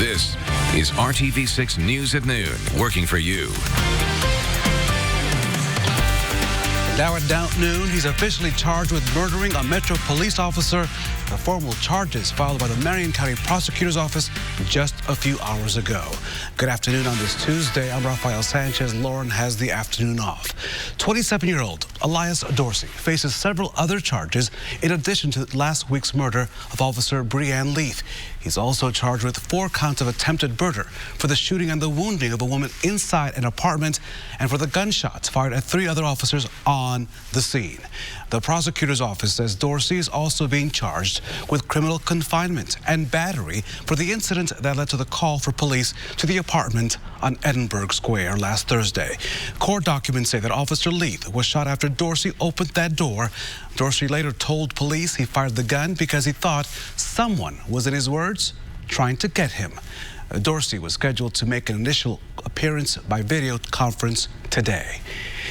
This is RTV6 News at Noon, working for you. Now at noon, he's officially charged with murdering a Metro police officer. The formal charges filed by the Marion County Prosecutor's Office just a few hours ago. Good afternoon on this Tuesday. I'm Rafael Sanchez. Lauren has the afternoon off. 27-year-old Elias Dorsey faces several other charges in addition to last week's murder of Officer Breanne Leith. He's also charged with 4 counts of attempted murder for the shooting and the wounding of a woman inside an apartment and for the gunshots fired at 3 other officers on the scene. The prosecutor's office says Dorsey is also being charged with criminal confinement and battery for the incident that led to the call for police to the apartment on Edinburgh Square last Thursday. Court documents say that Officer Leith was shot after Dorsey opened that door. Dorsey later told police he fired the gun because he thought someone was, in his words, trying to get him. Dorsey was scheduled to make an initial appearance by video conference today.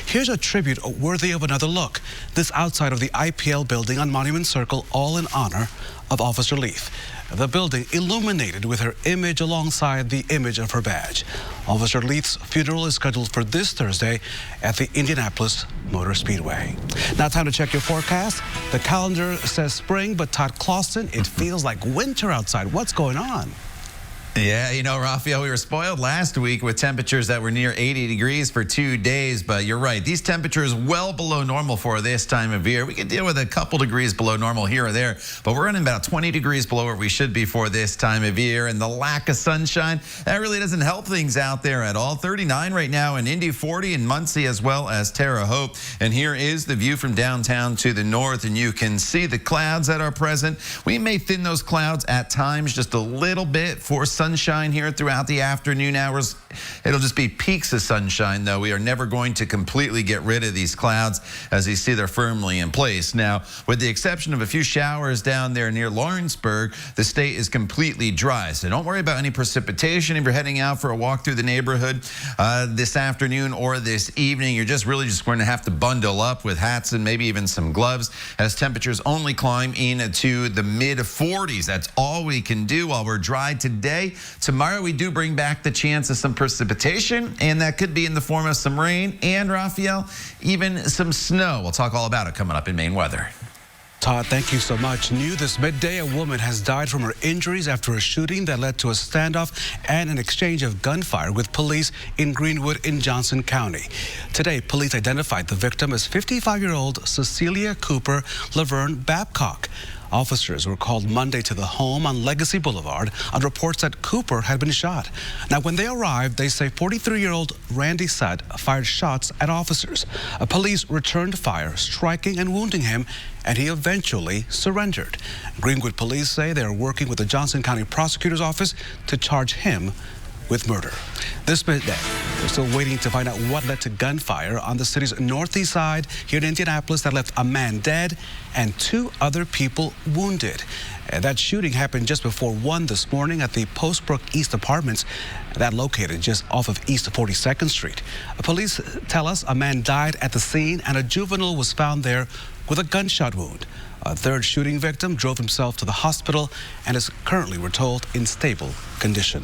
Here's a tribute worthy of another look. This outside of the IPL building on Monument Circle, all in honor of Officer Leith. The building illuminated with her image alongside the image of her badge. Officer Leith's funeral is scheduled for this Thursday at the Indianapolis Motor Speedway. Now time to check your forecast. The calendar says spring, but Todd Clausen, it feels like winter outside. What's going on? Yeah, you know, Rafael, we were spoiled last week with temperatures that were near 80 degrees for 2 days, but you're right. These temperatures well below normal for this time of year. We could deal with a couple degrees below normal here or there, but we're running about 20 degrees below where we should be for this time of year, and the lack of sunshine, that really doesn't help things out there at all. 39 right now in Indy, 40 in Muncie as well as Terre Haute, and here is the view from downtown to the north, and you can see the clouds that are present. We may thin those clouds at times just a little bit for sunshine here throughout the afternoon hours. It'll just be peaks of sunshine, though. We are never going to completely get rid of these clouds. As you see, they're firmly in place. Now, with the exception of a few showers down there near Lawrenceburg, the state is completely dry. So don't worry about any precipitation if you're heading out for a walk through the neighborhood this afternoon or this evening. You're just going to have to bundle up with hats and maybe even some gloves as temperatures only climb into the mid-40s. That's all we can do while we're dry today. Tomorrow we do bring back the chance of some precipitation, and that could be in the form of some rain and, Rafael, even some snow. We'll talk all about it coming up in Maine Weather. Todd, thank you so much. New this midday, a woman has died from her injuries after a shooting that led to a standoff and an exchange of gunfire with police in Greenwood in Johnson County. Today, police identified the victim as 55-year-old Cecilia Cooper Laverne Babcock. Officers were called Monday to the home on Legacy Boulevard on reports that Cooper had been shot. Now, when they arrived, they say 43-year-old Randy Sudd fired shots at officers. Police returned fire, striking and wounding him, and he eventually surrendered. Greenwood police say they are working with the Johnson County Prosecutor's Office to charge him with murder. This midday, we're still waiting to find out what led to gunfire on the city's northeast side here in Indianapolis that left a man dead and 2 other people wounded. That shooting happened just before 1 this morning at the Postbrook East Apartments, that located just off of East 42nd Street. Police tell us a man died at the scene and a juvenile was found there with a gunshot wound. A 3rd shooting victim drove himself to the hospital and is currently, we're told, in stable condition.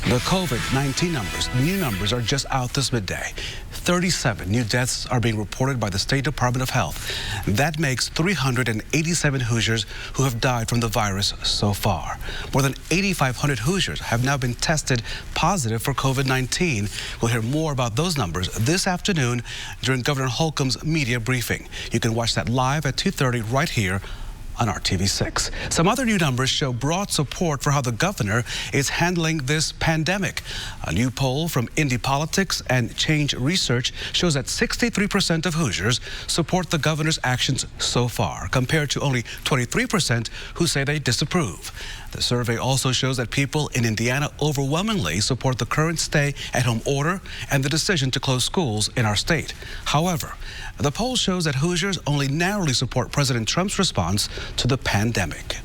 The COVID-19 numbers, new numbers are just out this midday. 37 new deaths are being reported by the State Department of Health. That makes 387 Hoosiers who have died from the virus so far. More than 8,500 Hoosiers have now been tested positive for COVID-19. We'll hear more about those numbers this afternoon during Governor Holcomb's media briefing. You can watch that live at 2:30 right here on RTV6. Some other new numbers show broad support for how the governor is handling this pandemic. A new poll from Indy Politics and Change Research shows that 63% of Hoosiers support the governor's actions so far, compared to only 23% who say they disapprove. The survey also shows that people in Indiana overwhelmingly support the current stay-at-home order and the decision to close schools in our state. However, the poll shows that Hoosiers only narrowly support President Trump's response to the pandemic.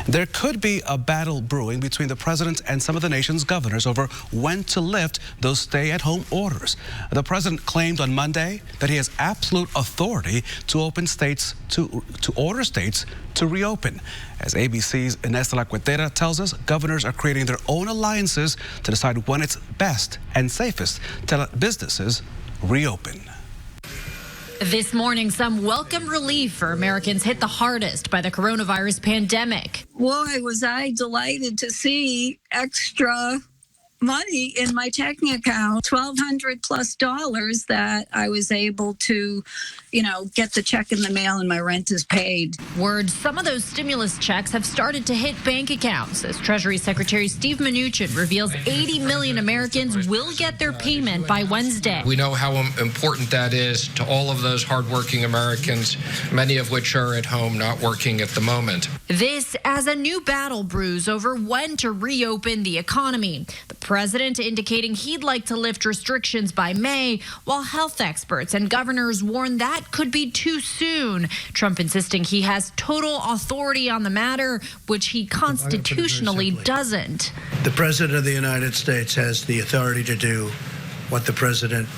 There could be a battle brewing between the president and some of the nation's governors over when to lift those stay-at-home orders. The president claimed on Monday that he has absolute authority to open states, to order states to reopen. As ABC's Inés de la Cuetera Florida tells us governors are creating their own alliances to decide when it's best and safest to let businesses reopen. This morning, some welcome relief for Americans hit the hardest by the coronavirus pandemic. Boy, was I delighted to see extra money in my checking account, $1,200+ that I was able to, get the check in the mail and my rent is paid. Word, some of those stimulus checks have started to hit bank accounts as Treasury Secretary Steve Mnuchin reveals 80 million Americans will get their payment by Wednesday. We know how important that is to all of those hardworking Americans, many of which are at home not working at the moment. This as a new battle brews over when to reopen the economy. The president indicating he'd like to lift restrictions by May, while health experts and governors warn that could be too soon. Trump insisting he has total authority on the matter, which he constitutionally doesn't. The President of the United States has the authority to do what the President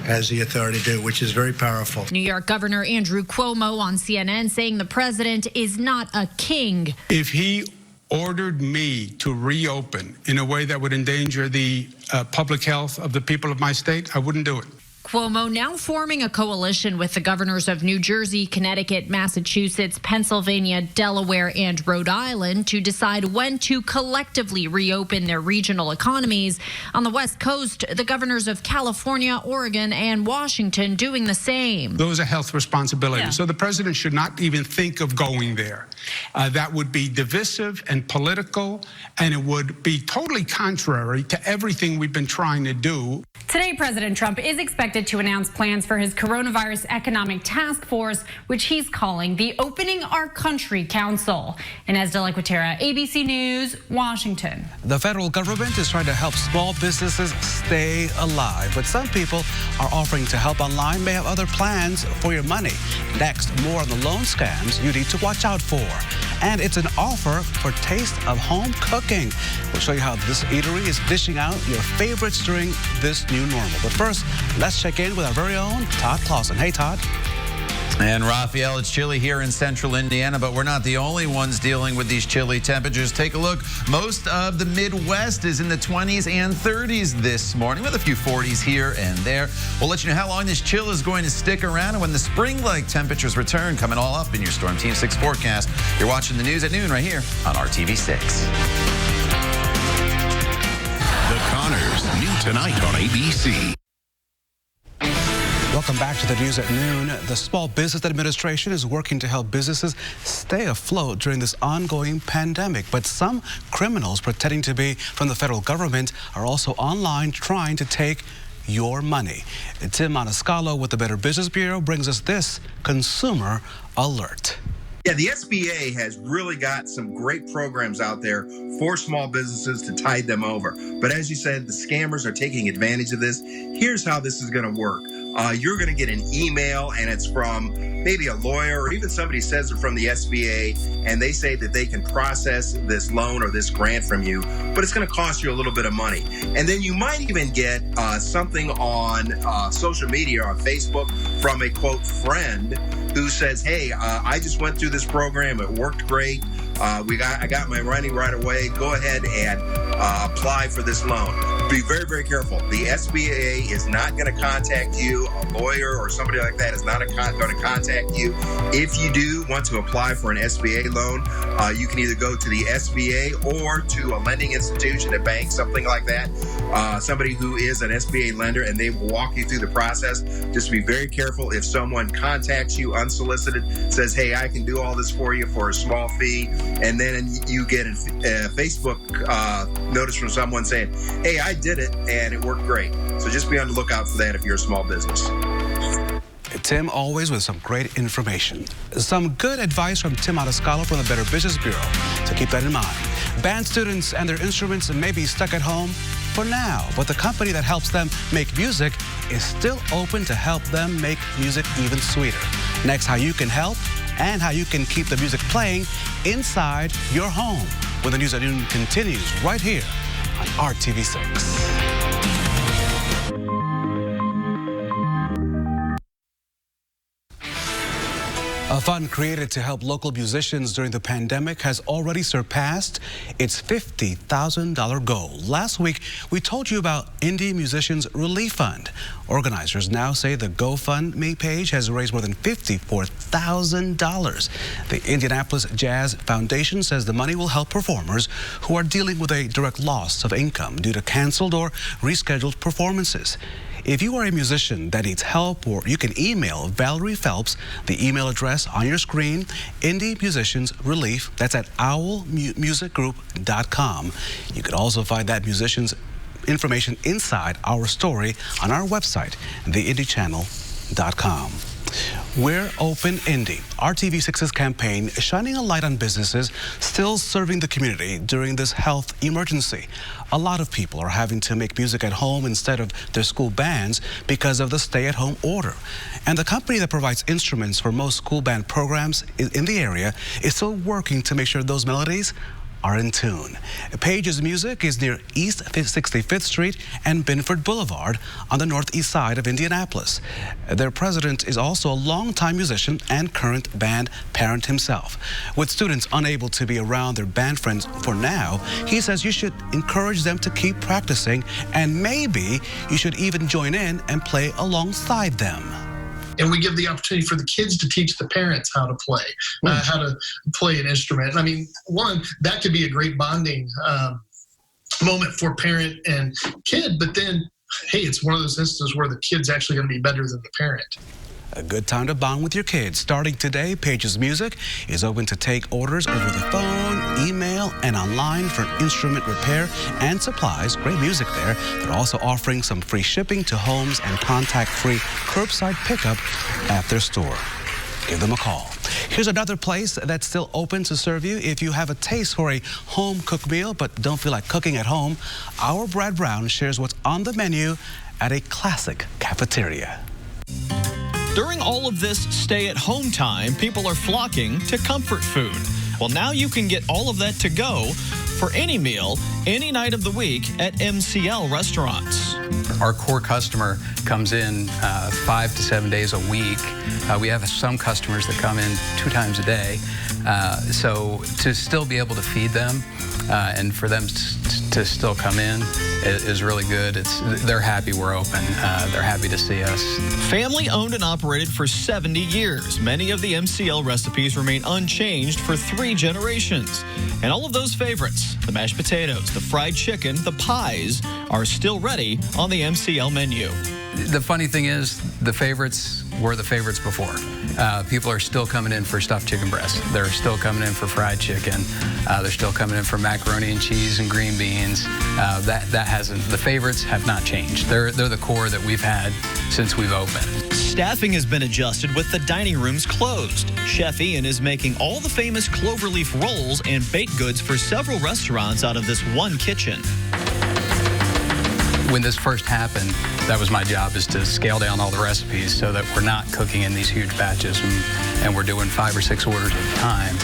has the authority to do, which is very powerful. New York Governor Andrew Cuomo on CNN saying the president is not a king. If he ordered me to reopen in a way that would endanger the public health of the people of my state, I wouldn't do it. Cuomo now forming a coalition with the governors of New Jersey, Connecticut, Massachusetts, Pennsylvania, Delaware, and Rhode Island to decide when to collectively reopen their regional economies. On the West Coast, the governors of California, Oregon, and Washington doing the same. Those are health responsibilities. So the president should not even think of going there. That would be divisive and political, and it would be totally contrary to everything we've been trying to do. Today, President Trump is expected to announce plans for his coronavirus economic task force, which he's calling the Opening Our Country Council. Inez de la Cuetera, ABC News, Washington. The federal government is trying to help small businesses stay alive, but some people are offering to help online may have other plans for your money. Next, more on the loan scams you need to watch out for. And it's an offer for Taste of Home Cooking. We'll show you how this eatery is dishing out your favorites during this new normal. But first, let's check in with our very own Todd Clausen. Hey, Todd. And Raphael, it's chilly here in central Indiana, but we're not the only ones dealing with these chilly temperatures. Take a look. Most of the Midwest is in the 20s and 30s this morning, with a few 40s here and there. We'll let you know how long this chill is going to stick around and when the spring-like temperatures return, coming all up in your Storm Team 6 forecast. You're watching the news at noon right here on RTV6. The Connors, new tonight on ABC. Welcome back to the news at noon. The Small Business Administration is working to help businesses stay afloat during this ongoing pandemic. But some criminals pretending to be from the federal government are also online trying to take your money. Tim Maniscalco with the Better Business Bureau brings us this consumer alert. Yeah, the SBA has really got some great programs out there for small businesses to tide them over. But as you said, the scammers are taking advantage of this. Here's how this is going to work. You're going to get an email, and it's from maybe a lawyer or even somebody says they're from the SBA, and they say that they can process this loan or this grant from you, but it's going to cost you a little bit of money. And then you might even get something on social media, on Facebook, from a, quote, friend who says, hey, I just went through this program. It worked great. I got my money right away. Go ahead and apply for this loan. Be very, very careful. The SBA is not going to contact you. A lawyer or somebody like that is not going to contact you. If you do want to apply for an SBA loan, you can either go to the SBA or to a lending institution, a bank, something like that. Somebody who is an SBA lender, and they will walk you through the process. Just be very careful if someone contacts you unsolicited, says, hey, I can do all this for you for a small fee, and then you get a Facebook notice from someone saying, hey, I did it and it worked great. So just be on the lookout for that if you're a small business. Tim always with some great information. Some good advice from Tim Maniscalco from the Better Business Bureau. So keep that in mind. Band students and their instruments may be stuck at home for now, but the company that helps them make music is still open to help them make music even sweeter. Next, how you can help and how you can keep the music playing inside your home when the news at noon continues right here on RTV6. A fund created to help local musicians during the pandemic has already surpassed its $50,000 goal. Last week, we told you about Indie Musicians Relief Fund. Organizers now say the GoFundMe page has raised more than $54,000. The Indianapolis Jazz Foundation says the money will help performers who are dealing with a direct loss of income due to canceled or rescheduled performances. If you are a musician that needs help, or you can email Valerie Phelps, the email address on your screen, Indie Musicians Relief. That's at owlmusicgroup.com. You can also find that musician's information inside our story on our website, theindychannel.com. We're Open Indy. RTV6's campaign is shining a light on businesses still serving the community during this health emergency. A lot of people are having to make music at home instead of their school bands because of the stay-at-home order. And the company that provides instruments for most school band programs in the area is still working to make sure those melodies are in tune. Page's Music is near East 65th Street and Binford Boulevard on the northeast side of Indianapolis. Their president is also a longtime musician and current band parent himself. With students unable to be around their band friends for now, he says you should encourage them to keep practicing, and maybe you should even join in and play alongside them. And we give the opportunity for the kids to teach the parents how to play an instrument. I mean, one, that could be a great bonding moment for parent and kid, but then, hey, it's one of those instances where the kid's actually going to be better than the parent. A good time to bond with your kids. Starting today, Page's Music is open to take orders over the phone, email, and online for instrument repair and supplies. Great music there. They're also offering some free shipping to homes and contact-free curbside pickup at their store. Give them a call. Here's another place that's still open to serve you. If you have a taste for a home-cooked meal but don't feel like cooking at home, our Brad Brown shares what's on the menu at a classic cafeteria. During all of this stay-at-home time, people are flocking to comfort food. Well, now you can get all of that to go for any meal, any night of the week at MCL Restaurants. Our core customer comes in 5 to 7 days a week. We have some customers that come in 2 times a day. So to still be able to feed them and for them to still come in is really good. They're happy we're open. They're happy to see us. Family owned and operated for 70 years. Many of the MCL recipes remain unchanged for 3 generations. And all of those favorites, the mashed potatoes, the fried chicken, the pies, are still ready on the MCL menu. The funny thing is, the favorites were the favorites before. People are still coming in for stuffed chicken breast. They're still coming in for fried chicken. They're still coming in for macaroni and cheese and green beans. The favorites have not changed. They're the core that we've had since we've opened. Staffing has been adjusted with the dining rooms closed. Chef Ian is making all the famous cloverleaf rolls and baked goods for several restaurants out of this one kitchen. When this first happened, that was my job, is to scale down all the recipes so that we're not cooking in these huge batches and we're doing 5 or 6 orders at a time,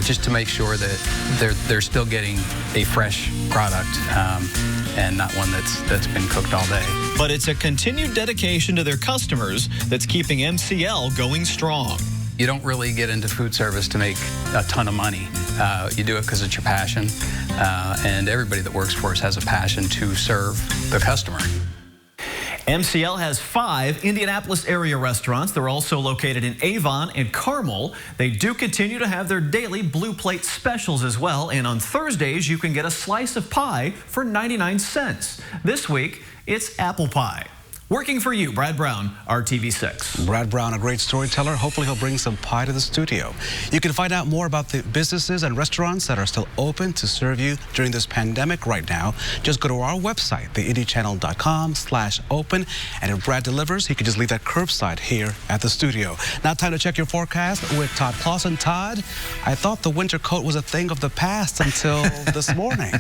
just to make sure that they're still getting a fresh product and not one that's been cooked all day. But it's a continued dedication to their customers that's keeping MCL going strong. You don't really get into food service to make a ton of money. You do it because it's your passion, and everybody that works for us has a passion to serve the customer. MCL has 5 Indianapolis area restaurants. They're also located in Avon and Carmel. They do continue to have their daily Blue Plate specials as well. And on Thursdays, you can get a slice of pie for 99 cents. This week, it's apple pie. Working for you, Brad Brown, RTV6. Brad Brown, a great storyteller. Hopefully he'll bring some pie to the studio. You can find out more about the businesses and restaurants that are still open to serve you during this pandemic right now. Just go to our website, theindychannel.com/open. And if Brad delivers, he can just leave that curbside here at the studio. Now time to check your forecast with Todd Clausen. Todd, I thought the winter coat was a thing of the past until this morning.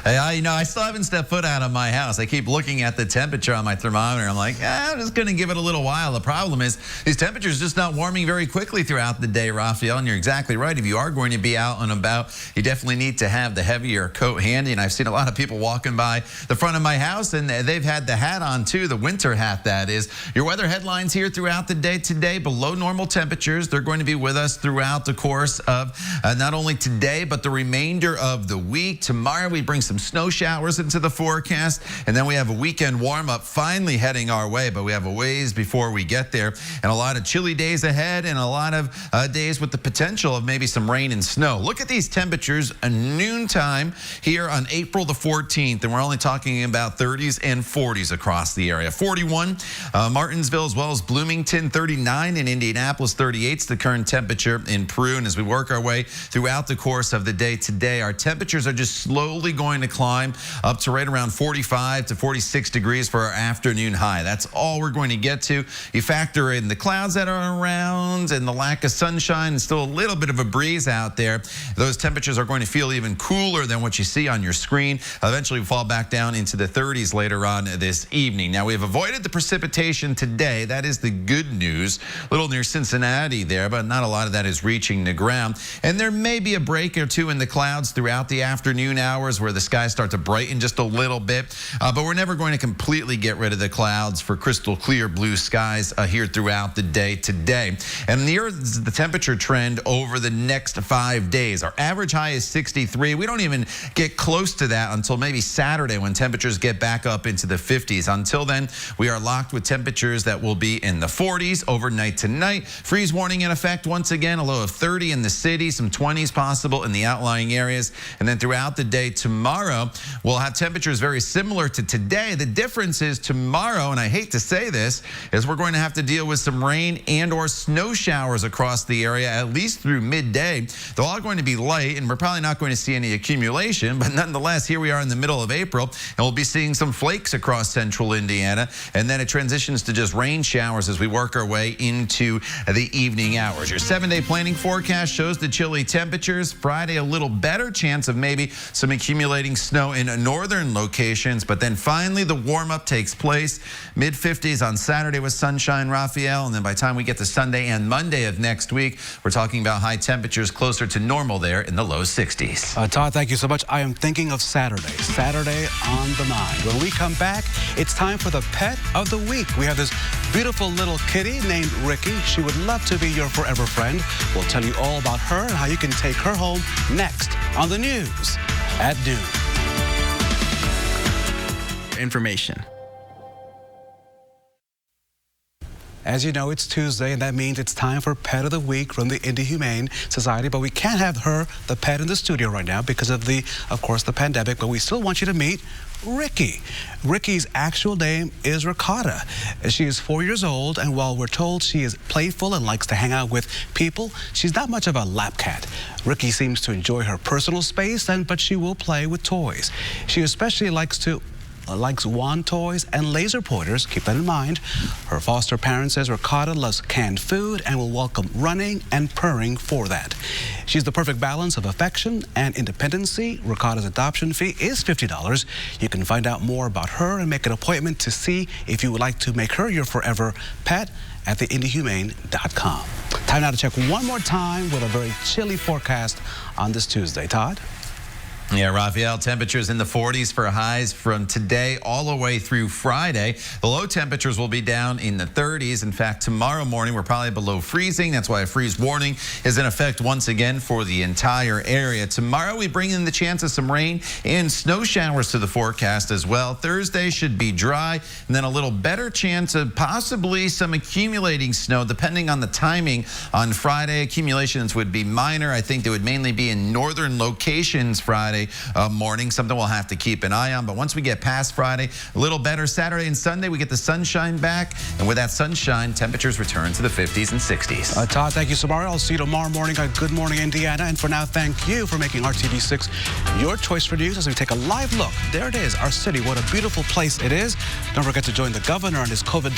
Hey, I still haven't stepped foot out of my house. I keep looking at the temperature on my my thermometer. I'm like, I'm just going to give it a little while. The problem is these temperatures just not warming very quickly throughout the day, Raphael. And you're exactly right. If you are going to be out and about, you definitely need to have the heavier coat handy. And I've seen a lot of people walking by the front of my house, and they've had the hat on too, the winter hat that is. Your weather headlines here throughout the day today, below normal temperatures. They're going to be with us throughout the course of not only today, but the remainder of the week. Tomorrow we bring some snow showers into the forecast, and then we have a weekend warm-up finally heading our way, but we have a ways before we get there, and a lot of chilly days ahead, and a lot of days with the potential of maybe some rain and snow. Look at these temperatures at noontime here on April the 14th, and we're only talking about 30s and 40s across the area. 41 Martinsville as well as Bloomington, 39 in Indianapolis, 38's the current temperature in Peru. And as we work our way throughout the course of the day today, our temperatures are just slowly going to climb up to right around 45 to 46 degrees for our afternoon high. That's all we're going to get to. You factor in the clouds that are around and the lack of sunshine and still a little bit of a breeze out there. Those temperatures are going to feel even cooler than what you see on your screen. Eventually we fall back down into the 30s later on this evening. Now, we've avoided the precipitation today. That is the good news. A little near Cincinnati there, but not a lot of that is reaching the ground. And there may be a break or two in the clouds throughout the afternoon hours where the skies start to brighten just a little bit. But we're never going to completely get rid of the clouds for crystal clear blue skies here throughout the day today. And here's the temperature trend over the next 5 days. Our average high is 63. We don't even get close to that until maybe Saturday when temperatures get back up into the 50s. Until then, we are locked with temperatures that will be in the 40s overnight tonight. Freeze warning in effect once again, a low of 30 in the city, some 20s possible in the outlying areas. And then throughout the day tomorrow, we'll have temperatures very similar to today. The difference is tomorrow, and I hate to say this, is we're going to have to deal with some rain and or snow showers across the area, at least through midday. They're all going to be light, and we're probably not going to see any accumulation, but nonetheless, here we are in the middle of April, and we'll be seeing some flakes across central Indiana, and then it transitions to just rain showers as we work our way into the evening hours. Your 7-day planning forecast shows the chilly temperatures. Friday, a little better chance of maybe some accumulating snow in northern locations, but then finally the warm-up takes place. Mid-50s on Saturday with sunshine, Raphael, and then by the time we get to Sunday and Monday of next week, we're talking about high temperatures closer to normal there in the low 60s. Todd, thank you so much. I am thinking of Saturday. Saturday on the mind. When we come back, it's time for the pet of the week. We have this beautiful little kitty named Ricky. She would love to be your forever friend. We'll tell you all about her and how you can take her home next on the news at noon. Information. As you know, it's Tuesday, and that means it's time for Pet of the Week from the Indy Humane Society. But we can't have her, the pet, in the studio right now because of course, the pandemic. But we still want you to meet Ricky. Ricky's actual name is Ricotta. She is 4 years old, and while we're told she is playful and likes to hang out with people, she's not much of a lap cat. Ricky seems to enjoy her personal space, but she will play with toys. She especially likes wand toys and laser pointers. Keep that in mind. Her foster parent says Ricotta loves canned food and will welcome running and purring for that. She's the perfect balance of affection and independency. Ricotta's adoption fee is $50. You can find out more about her and make an appointment to see if you would like to make her your forever pet at theindyhumane.com. Time now to check one more time with a very chilly forecast on this Tuesday. Todd? Yeah, Raphael, temperatures in the 40s for highs from today all the way through Friday. The low temperatures will be down in the 30s. In fact, tomorrow morning, we're probably below freezing. That's why a freeze warning is in effect once again for the entire area. Tomorrow, we bring in the chance of some rain and snow showers to the forecast as well. Thursday should be dry, and then a little better chance of possibly some accumulating snow, depending on the timing. On Friday, accumulations would be minor. I think they would mainly be in northern locations Friday morning, something we'll have to keep an eye on. But once we get past Friday, a little better Saturday and Sunday, we get the sunshine back. And with that sunshine, temperatures return to the 50s and 60s. Todd, thank you so much. I'll see you tomorrow morning on Good Morning Indiana. And for now, thank you for making RTV6 your choice for news as we take a live look. There it is, our city. What a beautiful place it is. Don't forget to join the governor on his COVID-19